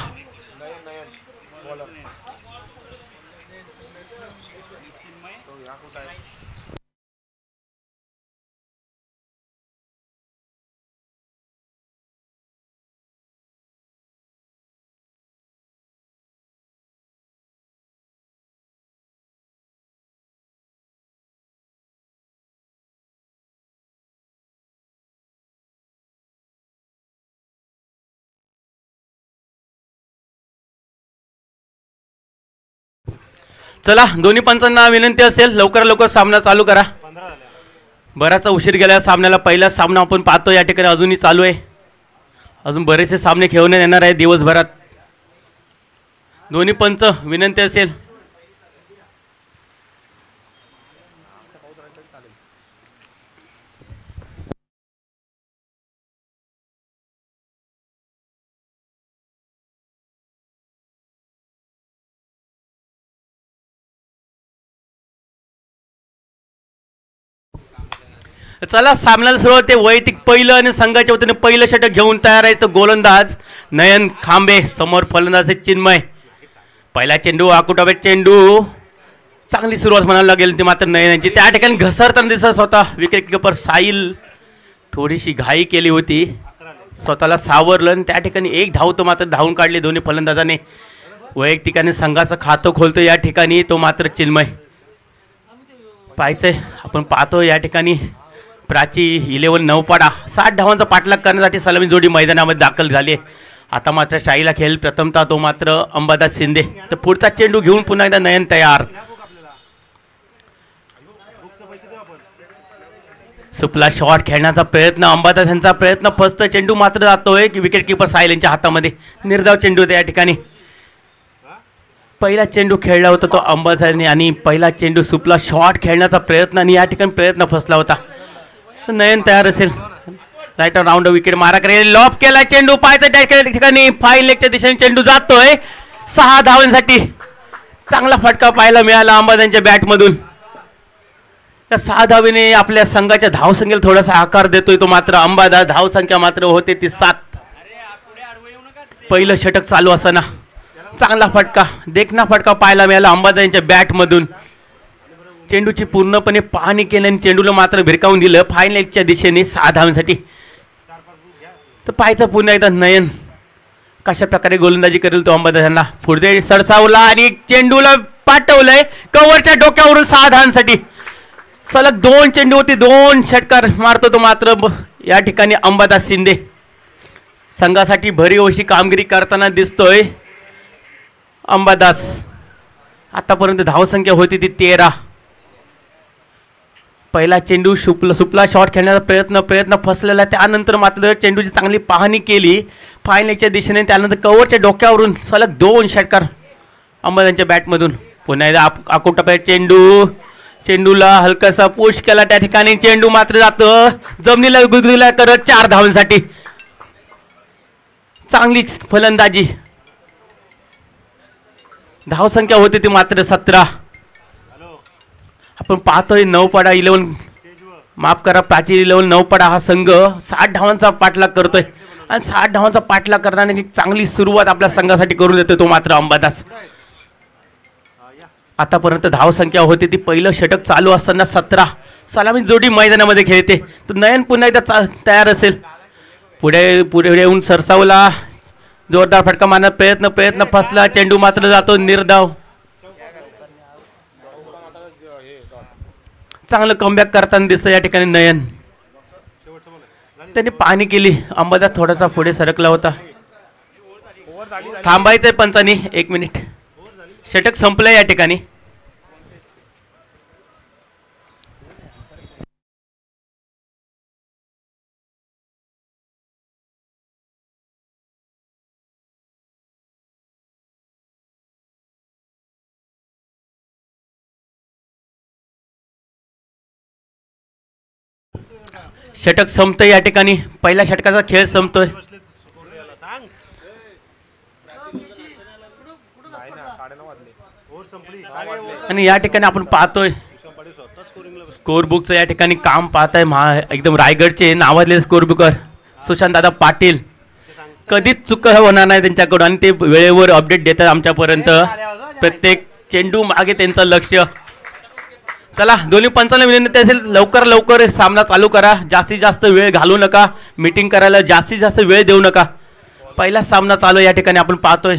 चला दोन्ही पंचांना विनंती असेल लवकर लवकर सामना चालू करा. बराचसा उशीर गेला सामन्याला. पहिला सामना आपण पाहतो या ठिकाणी अजूनही चालू आहे. अजून बरेचसे सामने खेळण्यात येणार आहे दिवसभरात. दोन्ही पंच विनंती असेल चला सामन्याला सुरुवात आहे. वैयक्तिक पहिलं आणि संघाच्या वतीने पहिलं षटक घेऊन तयार आहे तो गोलंदाज नयन खांबे. समोर फलंदाज चिन्मय. पहिला चेंडू आकुटाबे चेंडू. चांगली सुरुवात म्हणायला लागेल ती मात्र नयनांची. त्या ठिकाणी घसरताना दिसत स्वतः विकेट किपर साहिल थोडीशी घाई केली होती, स्वतःला सावरलं आणि त्या ठिकाणी एक धाव तो मात्र धावून काढली दोन्ही फलंदाजाने. वैयक्तिकाने संघाचं खातं खोलतो या ठिकाणी तो मात्र चिन्मय. पाहायचंय आपण पाहतो या ठिकाणी प्राची 11 नौपाडा 60 धावांचा पाठलाग करण्यासाठी सलामी जोडी मैदानामध्ये दाखल झाली आहे. आता मात्र स्टाईलला खेळ प्रथमतः तो मात्र अंबादास शिंदे. तर पुढचा चेंडू घेऊन पुन्हा एकदा नयन तयार. सुपला शॉट खेळण्याचा प्रयत्न अंबादास यांचा प्रयत्न फसतं. चेंडू मात्र जातोय की विकेट किपर साहिल यांच्या हातामध्ये. निर्धाव चेंडू होता या ठिकाणी. पहिला चेंडू खेळला होता तो अंबादास आणि पहिला चेंडू सुपला शॉट खेळण्याचा प्रयत्न आणि या ठिकाणी प्रयत्न फसला होता. नयन तयार असेल राईट राऊंड विकेट मारा करेल. लॉप केला चेंडू पायचा डॅश केल्या ठिकाणी फाईन लेगच्या दिशेने चेंडू जातोय 6 धावांसाठी. चांगला फटका पाहायला मिळाला अंबादासच्या बॅटमधून. या 6 धावेने आपल्या संघाच्या धावसंख्येला थोडासा आकार देतोय तो मात्र अंबादास. धावसंख्या मात्र होते ती 7. पहिलं षटक चालू असताना चांगला फटका देखना फटका पाहायला मिळाला अंबादास यांच्या बॅटमधून. चेंडूची पूर्णपणे पाहणी केली आणि चेंडूला मात्र भिरकावून दिलं फाईन लेगच्या दिशेने 6 धावांसाठी. तर पाहायचं पुन्हा एकदा नयन कशा प्रकारे गोलंदाजी करेल तो अंबादास यांना. पुढे सरसावला आणि चेंडूला पाठवलंय कव्हरच्या डोक्यावरून 6 धावांसाठी. सलग 2 चेंडूवरती 2 षटकार मारतो तो मात्र या ठिकाणी अंबादास शिंदे. संघासाठी भरीव अशी कामगिरी करताना दिसतोय अंबादास. आतापर्यंत धावसंख्या होती ती 13. पहिला चेंडू सुपला शॉट खेळण्याचा प्रयत्न फसलेला. त्यानंतर मात्र चेंडूची चांगली पाहणी केली फायनलच्या दिशेने. त्यानंतर कव्हरच्या डोक्यावरून सलग 2 षटकार अंबादासच्या बॅटमधून. पुन्हा एकदा आकुटप्या चेंडूला हलकासा पुश केला त्या ठिकाणी. चेंडू मात्र जातं जमिनीला गुदगुदला करत 4 धावांसाठी. चांगली फलंदाजी. धावसंख्या होती ती मात्र 17. आपण पाहतोय नवपाडा 11 माफ करा प्राची 11 नवपाडा हा संघ 60 धावांचा पाठलाग करतोय आणि 60 धावांचा पाठलाग करताना एक चांगली सुरुवात आपल्या संघासाठी करून देतोय तो मात्र अंबादास. आतापर्यंत धावसंख्या होती ती पहिलं षटक चालू असताना 17. सलामी जोडी मैदानामध्ये खेळते. तर नयन पुन्हा एकदा तयार असेल. पुढे येऊन सरसावला जोरदार फटका मारण्याचा प्रयत्न फसला. चेंडू मात्र जातो निर्धाव. चांगलं कमबॅक करताना दिसतं या ठिकाणी नयन. त्यांनी पाहणी केली. अंबादास थोडासा पुढे सरकला होता. थांबायचंय पंचांनी 1 मिनिट. षटक संपलंय या ठिकाणी. षटक संपतोय या ठिकाणी. पहिल्या षटकाचा खेळ संपतोय. आणि या ठिकाणी आपण पाहतोय स्कोर बुकचं या ठिकाणी काम पाहताय एकदम रायगडचे नावाजलेले स्कोर बुकर सुशांत दादा पाटील. कधीच चूक होणार नाही त्यांच्याकडून आणि ते वेळेवर अपडेट देतात आमच्यापर्यंत. प्रत्येक चेंडू मागे त्यांचं लक्ष. चला दोन्ही पंचांना विनंती असेल लवकर सामना चालू करा. जास्तीत जास्त वेळ घालू नका. मीटिंग करायला जास्तीत जास्त वेळ देऊ नका. पहिला सामना चालू या ठिकाणी आपण पाहतोय.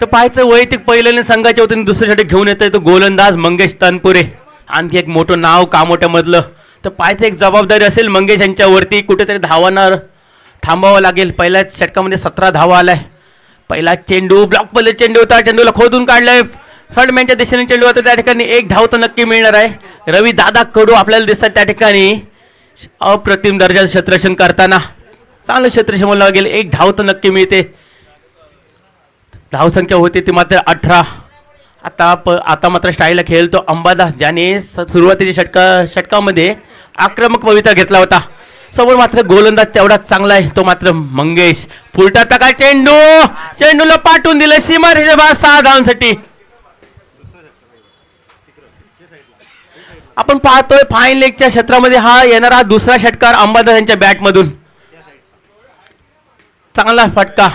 तर पाहायचं वैयक्तिक पहिल्याने संघाच्या वतीने दुसऱ्या षटक घेऊन येतोय तो गोलंदाज मंगेश तनपुरे. आणखी एक मोठं नाव कामोट्यामधलं. तर पाहायचं एक जबाबदारी असेल मंगेश यांच्यावरती. कुठेतरी धावांना थांबावं लागेल. पहिल्या षटकामध्ये 17 धावा आलाय. पहिला चेंडू ब्लॉक पडले चेंडू होता. चेंडूला खोदून काढलाय फ्रंटमॅनच्या दिशेने चेंडू होता. त्या ठिकाणी 1 धाव तर नक्की मिळणार आहे. रवी दादा कडू आपल्याला दिसतात त्या ठिकाणी अप्रतिम दर्जाचं क्षेत्ररक्षण करताना. चांगलं क्षेत्ररक्षण म्हणलं लागेल. 1 धाव तर नक्की मिळते. धावसंख्या होती ती मात्र 18. आता मात्र स्टाईलला खेळतो अंबादास ज्याने सुरुवातीच्या षटकामध्ये आक्रमक भूमिका घेतला होता. समोर मात्र गोलंदाज तेवढाच चांगला आहे तो मात्र मंगेश. फुलटा प्रकार चेंडूला पाठवून दिलं सीमारेषेच्या बाहेर 6 धावांसाठी. आपण पाहतोय फाईन लेगच्या क्षेत्रामध्ये हा येणारा दुसरा षटकार अंबादास यांच्या बॅटमधून. चांगला फटका.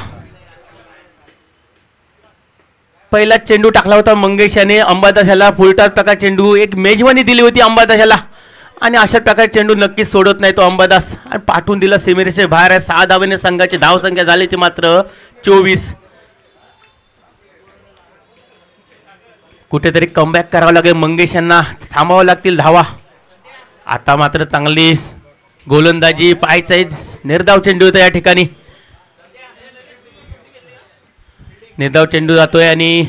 पहिला चेंडू टाकला होता मंगेश याने अंबादास याला. फुलटात प्रकार चेंडू एक मेजवानी दिली होती अंबादास याला आणि अशा प्रकारे चेंडू नक्कीच सोडत नाही तो अंबादास आणि पाठवून दिला सीमेरेषे बाहेर आहे. 6 धावेने संघाची धावसंख्या झाली ती मात्र 24. कुठेतरी कमबॅक करावं लागेल मंगेश यांना. थांबावं लागतील धावा. आता मात्र चांगली गोलंदाजी पाहायचं. निर्धाव चेंडू होता या ठिकाणी. निर्धाव चेंडू जातोय आणि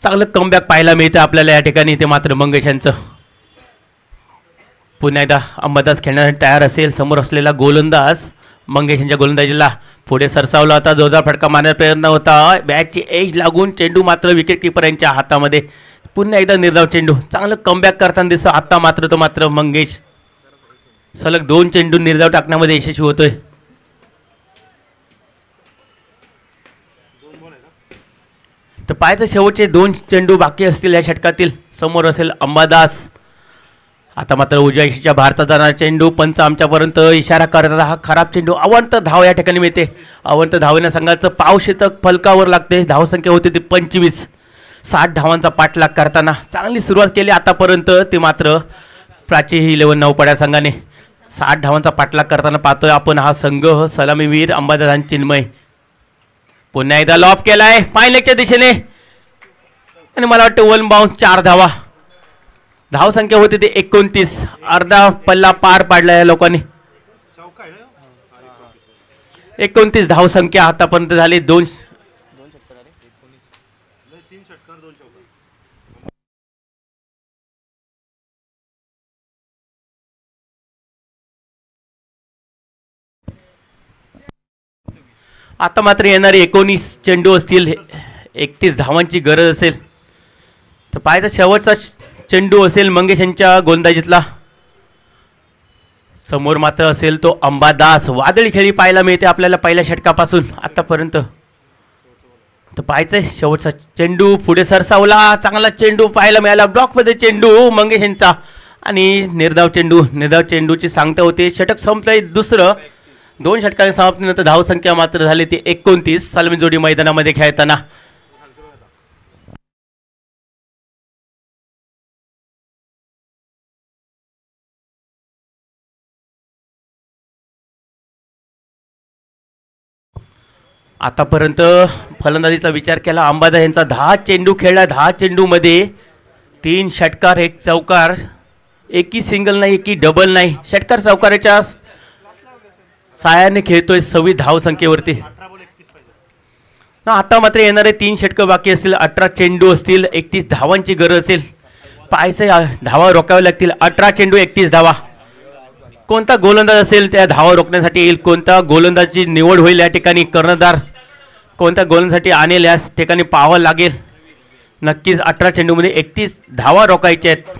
चांगलं कमबॅक पाहायला मिळतं आपल्याला या ठिकाणी. ते मात्र मंगेश यांचं. पुन्हा एकदा अंबादास खेळण्यासाठी तयार असेल. समोर असलेला गोलंदाज मंगेश यांच्या गोलंदाजीला पुढे सरसावला होता, जोरदार फटका मारण्याचा प्रयत्न होता, बॅटची एज लागून चेंडू मात्र विकेट किपर यांच्या हातामध्ये. पुन्हा एकदा निर्धाव चेंडू, चांगलं कमबॅक करताना दिसतो. आता मात्र मंगेश सलग 2 चेंडू निर्धाव टाकण्यामध्ये यशस्वी होतोय. तर पाहायचं शेवटचे 2 चेंडू बाकी असतील या षटकातील. समोर असेल अंबादास. आता मात्र उजव्या यशीच्या भारतात जाणारा चेंडू, पंच आमच्यापर्यंत इशारा करतात. हा खराब चेंडू, अवंत धाव या ठिकाणी मिळते. अवंत धावेनं संघाचं पावशतक फलकावर लागते. धावसंख्या होती ती 25. 60 धावांचा पाठलाग करताना चांगली सुरुवात केली आतापर्यंत. ते मात्र प्राची 11 नौपाड्या संघाने 60 धावांचा पाठलाग करताना पाहतोय आपण. हा संघ सलामीवीर अंबादास आणि चिन्मय. पुन्हा एकदा लॉप केलाय पायलेगच्या दिशेने आणि मला वाटतं 1 बाउन्स 4 धावा. धावसंख्या होती ते 29. अर्धा पल्ला पार पाडला या लोकांनी. 29 धावसंख्या आतापर्यंत झाली. 2 आता मात्र येणारे 19 चेंडू असतील. 31 धावांची गरज असेल. तर पाहायचा शेवटचा चेंडू असेल मंगेश यांच्या गोलंदाजीतला. समोर मात्र असेल तो अंबादास. वादळी खेळी पाहायला मिळते आपल्याला पहिल्या षटकापासून आतापर्यंत. तर पाहायचंय शेवटचा चेंडू पुढे सरसावला. चांगला चेंडू पाहायला मिळाला. ब्लॉकमध्ये चेंडू मंगेश यांचा आणि निर्धाव चेंडूची सांगता होते. षटक संपलंय दुसरं. 2 षटकांच्या समाप्तीनंतर धावसंख्या मात्र झाली ती 29. सलामी जोडी मैदानामध्ये खेळताना. आतापर्यंत फलंदाजीचा विचार केला अंबादास यांचा 10 चेंडू खेळला. 10 चेंडूमध्ये 3 षटकार 1 चौकार. एकही सिंगल नाही, एकही डबल नाही. षटकार चौकाराच्या साहाय्याने खेळतोय 26 धावसंख्येवरती. आता मात्र येणारे 3 षटकं बाकी असतील. 18 चेंडू असतील. 31 धावांची गरज असेल. पाहायचं धावा रोखाव्या लागतील. 18 चेंडू 31 धावा. कोणता गोलंदाज असेल त्या धावा रोखण्यासाठी येईल. कोणता गोलंदाजी निवड होईल या ठिकाणी. कर्णधार कोणत्या गोलंदाजासाठी आणेल या ठिकाणी पाहावं लागेल. नक्कीच 18 चेंडूमध्ये 31 धावा रोखायच्या आहेत.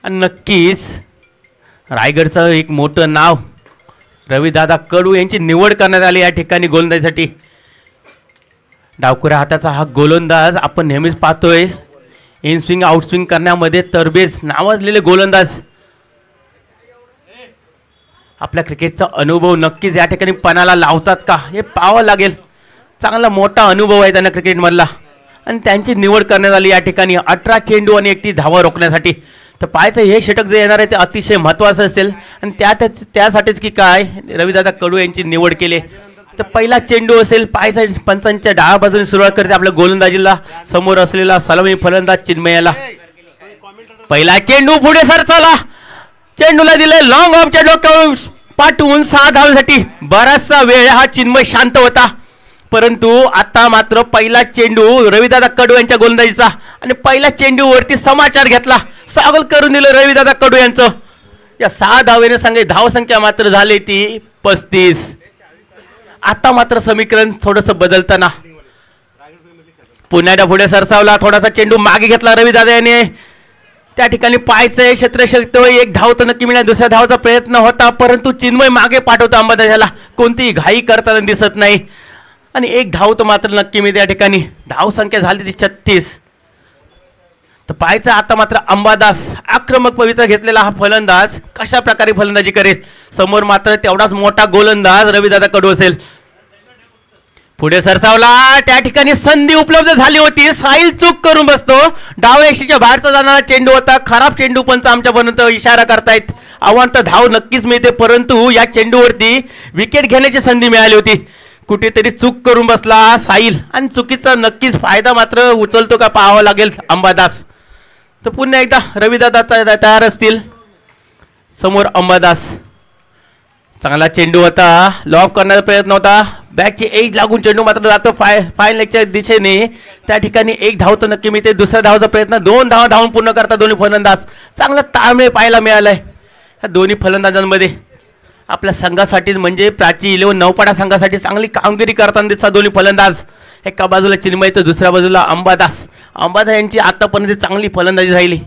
आणि नक्कीच रायगडचं एक मोठं नाव रविदादा कडू यांची निवड करण्यात आली या ठिकाणी गोलंदाजीसाठी. डावखुऱ्या हाताचा हा गोलंदाज आपण नेहमीच पाहतोय. इन स्विंग आउट स्विंग करण्यामध्ये तरबेज नावाजलेले गोलंदाज. आपल्या क्रिकेटचा अनुभव नक्कीच या ठिकाणी पणाला लावतात का हे पाहावं लागेल. चांगला मोठा अनुभव आहे त्यांना क्रिकेटमधला आणि त्यांची निवड करण्यात आली या ठिकाणी 18 चेंडू आणि 31 धावा रोखण्यासाठी. तर पाहायचं हे षटक जे येणार आहे ते अतिशय महत्त्वाचं असेल आणि त्यासाठीच की काय रविदादा कडू यांची निवड केली. तर पहिला चेंडू असेल. पाहायचं पंचांच्या डाव्या बाजूने सुरुवात करते आपल्या गोलंदाजीला. समोर असलेला सलामी फलंदाज चिन्मयाला. पहिला चेंडू पुढे सरसावला. चेंडूला दिले लॉंग ऑफच्या डोक्यावर पाठवून 6 धावांसाठी. बराचसा वेळ हा चिन्मय शांत होता. परंतु आता मात्र पहिला चेंडू रविदादा कडू यांच्या गोलंदाजीचा आणि पहिल्या चेंडूवरती समाचार घेतला. सावल करून दिलं रविदादा कडू यांचं. या 6 धावेने सांगे धावसंख्या मात्र झाली ती 35. आता मात्र समीकरण थोडंसं बदलताना पुन्हा पुढे सरसावला. थोडासा चेंडू मागे घेतला रविदादा याने. त्या ठिकाणी पाहायचंय क्षेत्रक्षक 1 धाव तर नक्की मिळणार. दुसऱ्या धावचा प्रयत्न होता परंतु चिन्मय मागे पाठवतो अंबादासाला. कोणतीही घाई करताना दिसत नाही आणि 1 धाव तर मात्र नक्की मिळते या ठिकाणी. धावसंख्या झाली ती 36. तर पाहायचं आता मात्र अंबादास आक्रमक पवित्र घेतलेला हा फलंदाज कशा प्रकारे फलंदाजी करेल. समोर मात्र तेवढाच मोठा गोलंदाज रविदादा कडू असेल. पुढे सरसावला. त्या ठिकाणी संधी उपलब्ध झाली होती. साहिल चूक करून बसतो. डाव्या यशीच्या बाहेरचा जाणारा चेंडू होता. खराब चेंडू पंच आमच्यापर्यंत इशारा करतायत. आव्हान धाव नक्कीच मिळते परंतु या चेंडूवरती विकेट घेण्याची संधी मिळाली होती. कुठेतरी चूक करून बसला साहिल आणि चुकीचा नक्कीच फायदा मात्र उचलतो का पाहावा लागेल अंबादास. तर पुन्हा एकदा रविदादा तयार असतील. समोर अंबादास. चांगला चेंडू होता. लॉफ करण्याचा प्रयत्न होता. बॅटची एज लागून चेंडू मात्र जातो फाईन लेगच्या दिशेने. त्या ठिकाणी 1 धाव तर नक्की मिळते. दुसऱ्या धावचा प्रयत्न. 2 धावा धावून पूर्ण करतात दोन्ही फलंदाज. चांगला ताळमेळ पाहायला मिळालाय ह्या दोन्ही फलंदाजांमध्ये. आपल्या संघासाठी म्हणजे प्राची 11 नौपाडा संघासाठी चांगली कामगिरी करताना दिसतात दोन्ही फलंदाज. एका बाजूला चिन्मय तर दुसऱ्या बाजूला अंबादास. अंबादास यांची आतापर्यंत चांगली फलंदाजी राहिली.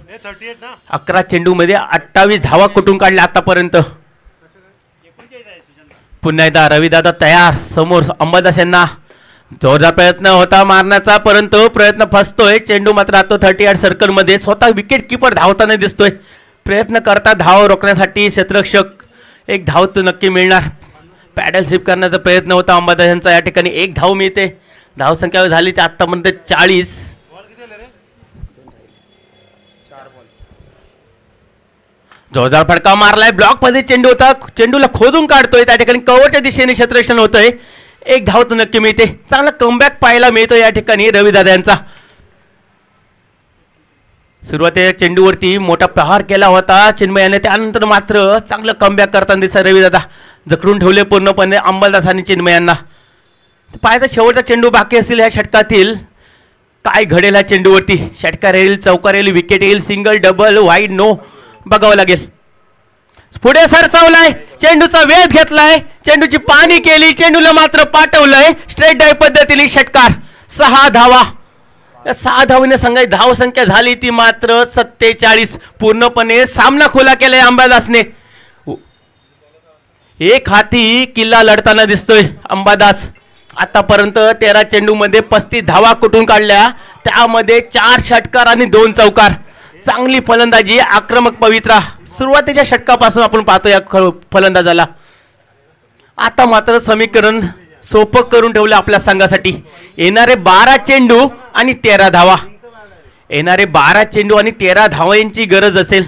11 चेंडूमध्ये 28 धावा कुठून काढल्या आतापर्यंत. पुन्हा एकदा रविदादा तयार. समोर अंबादास यांना जोरदार प्रयत्न होता मारण्याचा, परंतु प्रयत्न फसतोय. चेंडू मात्र आता 38 सर्कलमध्ये. स्वतः विकेट किपर धावताना दिसतोय. प्रयत्न करता धाव रोखण्यासाठी क्षेत्ररक्षक. एक धाव तर नक्की मिळणार. पॅडल स्वीप करण्याचा प्रयत्न होता अंबादास यांचा. या ठिकाणी एक धाव मिळते. धावसंख्या झाली ते आतापर्यंत 40. जोरदार फटका मारलाय. ब्लॉक मध्ये चेंडू होता. चेंडूला खोदून काढतोय. त्या ठिकाणी कव्हरच्या दिशेने क्षेत्ररक्षण होतंय. एक धाव तर नक्की मिळते. चांगला कमबॅक पाहायला मिळतो या ठिकाणी रविदादा यांचा. सुरुवातीच्या चेंडूवरती मोठा प्रहार केला होता चिन्मय याने. त्यानंतर मात्र चांगलं कमबॅक करताना दिसत रविदादा. जखडून ठेवले पूर्णपणे अंबादास आणि चिन्मय यांना. पाहायचा शेवटचा चेंडू बाकी असतील ह्या षटकातील. काय घडेल ह्या चेंडूवरती. षटकार येईल, चौकार येईल, विकेट येईल, सिंगल, डबल, वाईड, नो बघावं लागेल. पुढे सरसावलाय. चेंडूचा वेध घेतलाय. चेंडूची पाणी केली. चेंडूला मात्र पाठवलंय. स्ट्रेट डाय पद्धतीने षटकार. 6 धावा. 6 धावने संघाची धावसंख्या झाली ती मात्र 47. पूर्णपणे सामना खुला केलाय अंबादासने. एक हाती किल्ला लढताना दिसतोय अंबादास. आतापर्यंत 13 चेंडूमध्ये 35 धावा कुठून काढल्या. त्यामध्ये 4 षटकार आणि 2 चौकार. चांगली फलंदाजी, आक्रमक पवित्रा. सुरुवातीच्या षटकापासून आपण पाहतो या फलंदाजाला. आता मात्र समीकरण सोपं करून ठेवलं आपल्या संघासाठी. येणारे 12 चेंडू आणि 13 धावा. येणारे 12 चेंडू आणि 13 धावांची गरज असेल.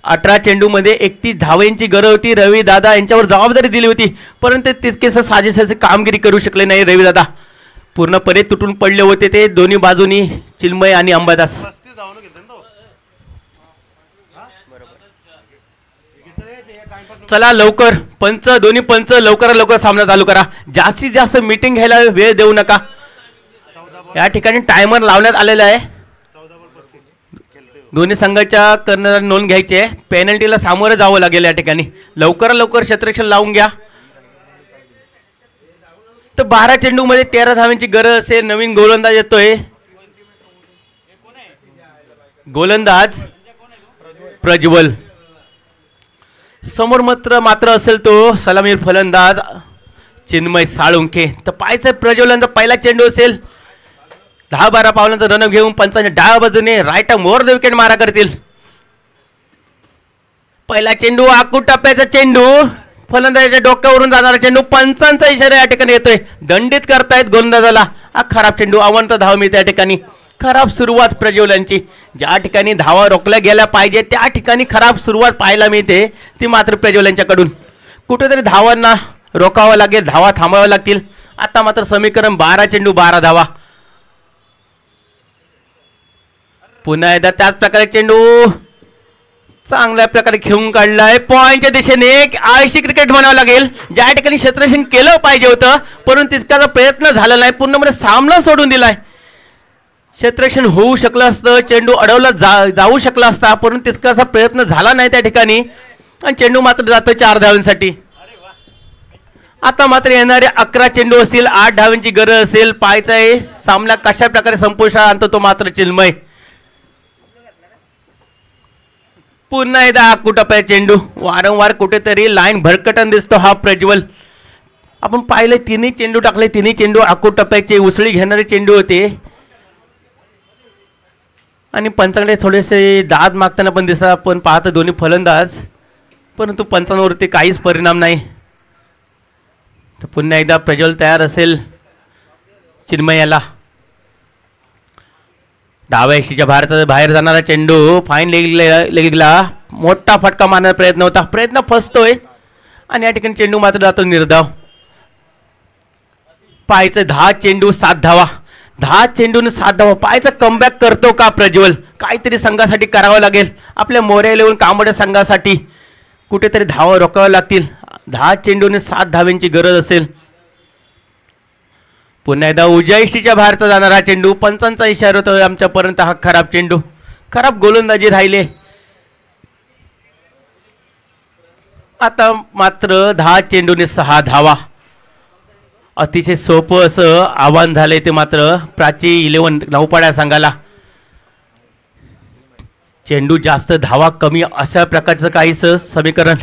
18 चेंडूमध्ये 31 धावांची गरज होती. रविदादा यांच्यावर जबाबदारी दिली होती, परंतु तितकेच साजेसे कामगिरी करू शकले नाही रविदादा. पूर्णपणे तुटून पडले होते ते दोन्ही बाजूनी चिन्मय आणि अंबादास. चला लवकर पंच, दोन्ही पंच लवकर सामना चालू करा. जास्तीत जास्त मीटिंग घ्यायला वेळ देऊ नका. या ठिकाणी टायमर लावण्यात आलेला आहे. दोन्ही संघाच्या कर्णधार नोंद घ्यायची आहे. पेनल्टीला सामोरं जावं लागेल या ठिकाणी. लवकर क्षेत्ररक्षण लावून घ्या. तर 12 चेंडूमध्ये 13 धावांची गरज असेल. नवीन गोलंदाज येतोय. गोलंदाज प्रज्वल. समोर मात्र असेल तो सलामीर फलंदाज चिन्मय साळुंखे. तर पाहायचं प्रज्वलांचा पहिला चेंडू असेल. 10-12 पावलांचा रन घेऊन पंचांच्या डाव्या बाजूने राईट मोर द विकेट मारा करतील. पहिला चेंडू आखूड टप्प्याचा चेंडू. फलंदाजाच्या डोक्यावरून जाणारा चेंडू. पंचांचा इशारा या ठिकाणी येतोय. दंडित करतायत गोलंदाजाला. हा खराब चेंडू. अवंत धाव मिळते या ठिकाणी. खराब सुरुवात प्रज्वलांची. ज्या ठिकाणी धावा रोखल्या गेल्या पाहिजे त्या ठिकाणी खराब सुरुवात पाहायला मिळते ती मात्र प्रज्वलांच्याकडून. कुठेतरी धावांना रोखावं लागेल. धावा थांबाव्या लागतील. आता मात्र समीकरण 12 चेंडू 12 धावा. पुन्हा एकदा त्याच प्रकारे चेंडू चांगल्या प्रकारे घेऊन काढलाय. पॉईंटच्या दिशेने आळशी क्रिकेट म्हणावं लागेल. ज्या ठिकाणी क्षेत्ररक्षण केलं पाहिजे होतं परंतु तितकाचा प्रयत्न झाला नाही. पूर्णपणे सामना सोडून दिलाय. क्षेत्ररक्षण होऊ शकलं असतं. चेंडू अडवला जाऊ शकला असता परंतु तितकासा प्रयत्न झाला नाही त्या ठिकाणी. आणि चेंडू मात्र जातो 4 धावांसाठी. आता मात्र येणारे 11 चेंडू असतील. 8 धावांची गरज असेल. पाहायचं आहे सामना कशा प्रकारे संपुष्टात आणतो तो मात्र चिन्मय. पुन्हा एकदा आकुटप्या चेंडू. वारंवार कुठेतरी लाईन भरकटन दिसतो हा प्रज्वल. आपण पाहिले तिन्ही चेंडू टाकले. तिन्ही चेंडू आकुटप्याचे उसळी घेणारे चेंडू होते. आणि पंचांकडे थोडेसे दाद मागताना पण दिसत आपण पाहतो दोन्ही फलंदाज, परंतु पंचांवरती काहीच परिणाम नाही. तर पुन्हा एकदा प्रज्वल तयार असेल. चिन्मय याला डाव्या यष्टीच्या बाहेर जाणारा चेंडू. फाईन लेगला मोठा फटका मारण्याचा प्रयत्न होता. प्रयत्न फसतोय आणि या ठिकाणी चेंडू मात्र जातो निर्धाव. पाहायचं 10 चेंडू 7 धावा. 10 चेंडून 7 धावा. पाहायचं कमबॅक करतो का प्रज्वल. काहीतरी संघासाठी करावं लागेल. आपल्या मोऱ्याला येऊन कांबड्या संघासाठी कुठेतरी धावा रोखाव्या लागतील. 10 चेंडूने 7 धाव्यांची गरज असेल. पुन्हा एकदा उजव्या यष्टीच्या बाहेरचा जाणारा चेंडू. पंचांचा इशारा होतो आमच्यापर्यंत. हा खराब चेंडू. खराब गोलंदाजी राहिले. आता मात्र 10 चेंडूने 6 धावा. अतिशय सोपं असं आव्हान झालंय ते मात्र प्राची 11 नौपाड्या संघाला. चेंडू जास्त धावा कमी अशा प्रकारचं काहीच समीकरण.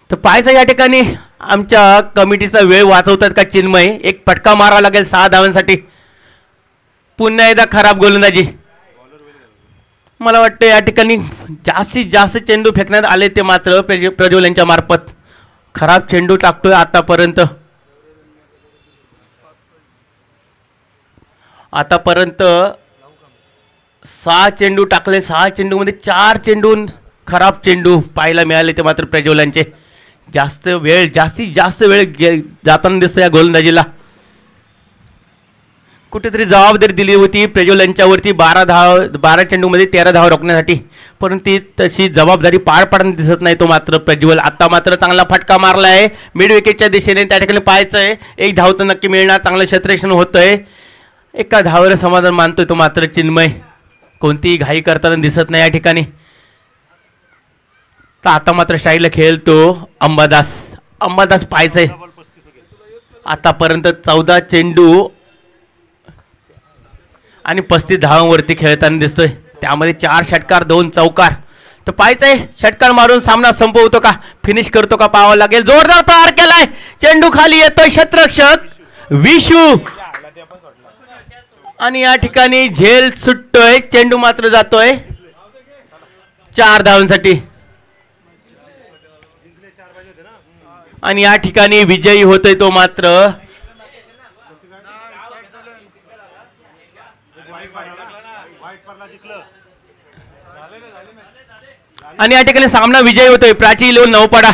तर पाहायचं या ठिकाणी आमच्या कमिटीचा वेळ वाचवतात का चिन्मय. एक फटका मारावा लागेल 6 धावांसाठी. पुन्हा एकदा खराब गोलंदाजी. मला वाटतं या ठिकाणी जास्तीत जास्त चेंडू फेकण्यात आले ते मात्र प्रज्वल यांच्या मार्फत. खराब चेंडू टाकतोय आतापर्यंत. आतापर्यंत 6 चेंडू टाकले. 6 चेंडूमध्ये 4 चेंडू खराब चेंडू पाहायला मिळाले ते मात्र प्रज्वलांचे. जास्तीत जास्त वेळ जाताना दिसतो या गोलंदाजीला. कुठेतरी जबाबदारी दिली होती प्रज्वल यांच्यावरती 12 चेंडूमध्ये 13 धावा रोखण्यासाठी, परंतु ती तशी जबाबदारी पार पाडताना दिसत नाही तो मात्र प्रज्वल. आता मात्र चांगला फटका मारला आहे मिड विकेटच्या दिशेने. त्या ठिकाणी पाहायचं आहे 1 धाव तर नक्की मिळणार. चांगलं क्षेत्ररक्षण होतंय. एका धावावर समाधान मानतोय तो मात्र चिन्मय. कोणतीही घाई करताना दिसत नाही या ठिकाणी. तर आता मात्र स्टाईलला खेळतो अंबादास पाहायचंय. आतापर्यंत 14 चेंडू आणि 35 धावांवरती खेळताना दिसतोय. त्यामध्ये 4 षटकार 2 चौकार. तर पाहायचंय षटकार मारून सामना संपवतो का, फिनिश करतो का पाहावं लागेल. जोरदार प्रहार केलाय. चेंडू खाली येतोय. क्षेत्ररक्षक विशू आणि या ठिकाणी झेल सुटतोय. चेंडू मात्र जातोय 4 धावांसाठी. आणि या ठिकाणी विजयी होतोय तो मात्र आणि या ठिकाणी सामना विजयी होतोय प्राची 11 नौपाडा.